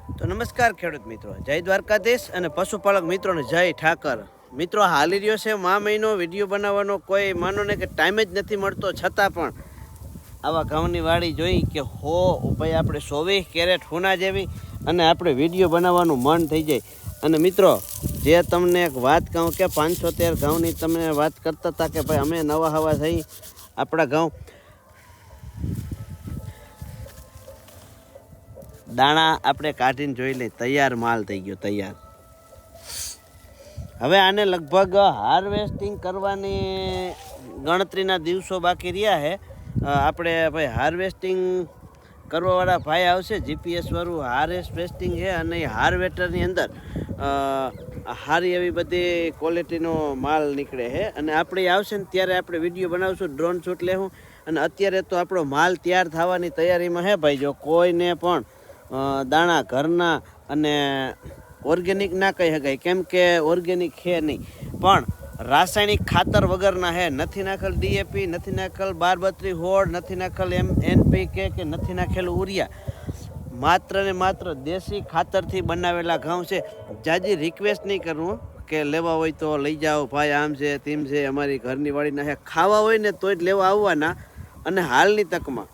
તો નમસ્કાર ખેડૂત મિત્રો, જય દ્વારકાધીશ અને પશુપાલક મિત્રોને જય ઠાકર. મિત્રો હાલી રહ્યો છે મા મહિનો, વિડીયો બનાવવાનો કોઈ માનો ને કે ટાઈમ જ નથી મળતો, છતાં પણ આવા ઘઉંની વાડી જોઈ કે હો ભાઈ આપણે 24 કેરેટ હોના જેવી અને આપણે વિડીયો બનાવવાનું મન થઈ જાય. અને મિત્રો જે તમને એક વાત કહું કે 513 ઘઉંની તમને વાત કરતા હતા કે ભાઈ અમે નવા હવા થઈ આપણા ઘઉં દાણા આપણે કાઢીને જોઈ લઈ, તૈયાર માલ થઈ ગયો તૈયાર. હવે આને લગભગ હાર્વેસ્ટિંગ કરવાની ગણતરીના દિવસો બાકી રહ્યા છે. આપણે ભાઈ હાર્વેસ્ટિંગ કરવાવાળા ભાઈ આવશે, જીપીએસ વાળું હાર્વેસ્ટિંગ છે અને એ હાર્વેસ્ટરની અંદર સારી એવી બધી ક્વોલિટીનો માલ નીકળે છે. અને આપણે આવશે ને ત્યારે આપણે વિડીયો બનાવશું, ડ્રોન શૂટ લેવું. અને અત્યારે તો આપણો માલ તૈયાર થવાની તૈયારીમાં છે ભાઈ. જો કોઈને પણ દાણા ઘરના અને ઓર્ગેનિક ના કહી શકાય, કેમ કે ઓર્ગેનિક છે નહીં, પણ રાસાયણિક ખાતર વગરના હે. નથી નાખેલ ડીએપી, નથી નાખેલ 1232 હોળ, નથી નાખેલ NPK કે નથી નાખેલું ઉરિયા. માત્ર ને માત્ર દેશી ખાતરથી બનાવેલા ઘઉં છે. જાજી રિક્વેસ્ટ નહીં કરવું કે લેવા હોય તો લઈ જાઓ ભાઈ, આમ છે તેમ છે, અમારી ઘરની વાડીના છે. ખાવા હોય ને તો જ લેવા આવવાના. અને હાલની તકમાં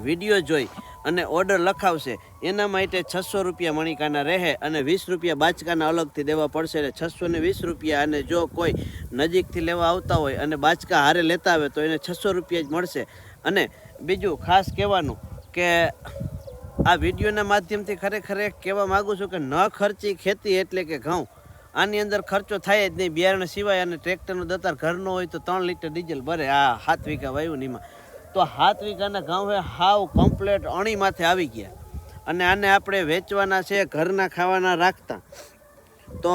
વિડીયો જોઈ અને ઓર્ડર લખાવશે એના માટે 600 રૂપિયા મણિકાના રહે અને 20 રૂપિયા બાચકાના અલગથી દેવા પડશે. એટલે 620 રૂપિયા. અને જો કોઈ નજીકથી લેવા આવતા હોય અને બાચકા હારે લેતા આવે તો એને 600 રૂપિયા જ મળશે. અને બીજું ખાસ કહેવાનું કે આ વિડીયોના માધ્યમથી ખરેખર એક કહેવા માગું છું કે ન ખર્ચી ખેતી એટલે કે ઘઉં. આની અંદર ખર્ચો થાય જ નહીં બિયારણ સિવાય. અને ટ્રેક્ટરનો દતાર ઘરનો હોય તો 3 લીટર ડીઝલ ભરે. આ 7 વીઘા વાવ્યું નીમાં તો 7 વીઘાના ઘઉં હે હાવ કમ્પ્લેટ અણી માથે આવી ગયા. અને આને આપણે વેચવાના છે, ઘરના ખાવાના રાખતા. તો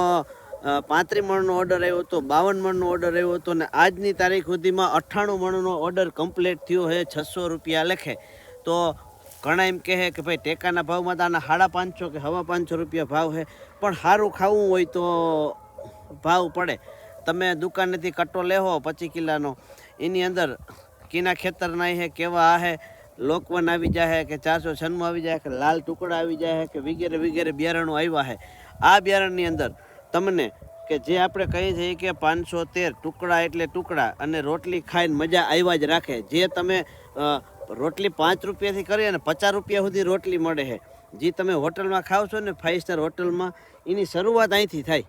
35 મણનો ઓર્ડર આવ્યો હતો, 52 મણનો ઓર્ડર આવ્યો હતો અને આજની તારીખ સુધીમાં 98 મણનો ઓર્ડર કમ્પ્લીટ થયો છે 600 રૂપિયા લખે. તો ઘણા એમ કહે કે ભાઈ ટેકાના ભાવમાં તો આના 550 કે 550 રૂપિયા ભાવ છે, પણ સારું ખાવું હોય તો ભાવ પડે. તમે દુકાનેથી કટ્ટો લેવો 25 કિલાનો, એની અંદર કીના ખેતરના હે, કેવા હે, લોકવન આવી જાય કે 496 આવી જાય કે લાલ ટુકડા આવી જાય કે વગેરે વગેરે બિયારણો આવ્યા છે. આ બિયારણની અંદર તમને કે જે આપણે કહીએ છીએ કે 513 ટુકડા એટલે ટુકડા અને રોટલી ખાઈને મજા આવ્યા જ રાખે. જે તમે રોટલી 5 રૂપિયાથી કરી અને 50 રૂપિયા સુધી રોટલી મળે છે. જે તમે હોટલમાં ખાવ છો ને 5 સ્ટાર હોટલમાં, એની શરૂઆત અહીંથી થાય.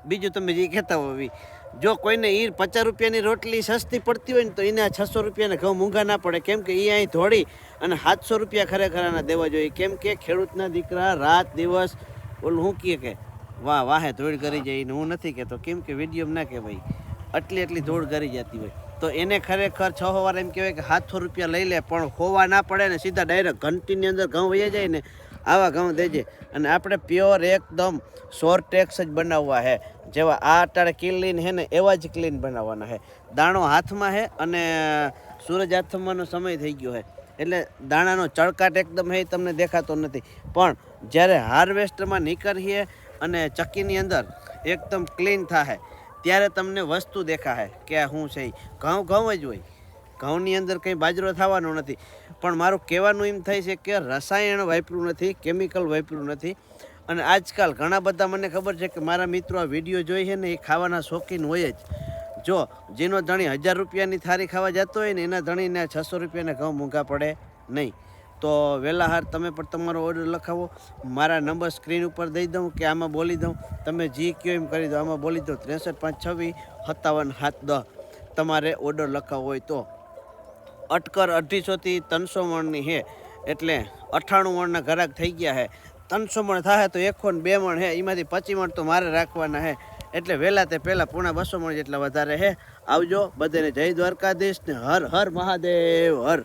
બીજું તમે જે કહેતા હોય, જો કોઈને એ 50 રૂપિયાની રોટલી સસ્તી પડતી હોય ને તો એને 600 રૂપિયાના ઘઉં મોંઘા ના પડે. કેમ કે એ અહીં ધોળી અને 700 રૂપિયા ખરેખર આના દેવા જોઈએ. કેમ કે ખેડૂતના દીકરા રાત દિવસ ઓલું શું કહે કે વાહે ધોળ કરી જાય. હું નથી કહેતો, કેમ કે વિડીયો ના કહેવાય, એટલી ધોળ કરી જતી હોય તો એને ખરેખર 6 વાર એમ કહેવાય કે 700 રૂપિયા લઈ લે, પણ હોવા ના પડે ને સીધા ડાયરેક્ટ ઘંટીની અંદર ઘઉં વહી જાય ને આવા ઘઉં દેજે. અને આપણે પ્યોર એકદમ સોરટેક્સ જ બનાવવા છે. જેવા આ અટાળે ક્લીન છે ને એવા જ ક્લીન બનાવવાના છે. દાણો હાથમાં છે અને સૂરજ હાથમાંનો સમય થઈ ગયો છે એટલે દાણાનો ચળકાટ એકદમ છે તમને દેખાતો નથી. પણ જ્યારે હાર્વેસ્ટરમાં નીકળીએ અને ચક્કીની અંદર એકદમ ક્લીન થાય ત્યારે તમને વસ્તુ દેખાશે કે આ શું છે. ઘઉં જ હોય, ઘઉંની અંદર કંઈ બાજરો થવાનો નથી. પણ મારું કહેવાનું એમ થાય છે કે રસાયણ વાપર્યું નથી, કેમિકલ વાપર્યું નથી. અને આજકાલ ઘણા બધા મને ખબર છે કે મારા મિત્રો આ વિડીયો જોઈ છે ને એ ખાવાના શોખીન હોય જ. જો જેનો ધણી 1000 રૂપિયાની થાળી ખાવા જતો હોય ને એના ધણીને 600 રૂપિયાના ઘઉં મોંઘા પડે નહીં. તો વહેલા હાર તમે પણ તમારો ઓર્ડર લખાવો. મારા નંબર સ્ક્રીન ઉપર દઈ દઉં કે આમાં બોલી દઉં, તમે જે કહો એમ કરી દો. આમાં બોલી દો 635627 તમારે ઓર્ડર લખાવવો હોય તો. અટકર 250થી 300 મણની છે એટલે 98 મણના ઘરાક થઈ ગયા છે. 300 મણ થાય તો 1 ને 2 મણ છે, એમાંથી 25 મણ તો મારે રાખવાના છે. એટલે વહેલા તે પહેલાં 250 મણ જેટલા વધારે છે. આવજો બધાને, જય દ્વારકાધીશ ને હર હર મહાદેવ હર.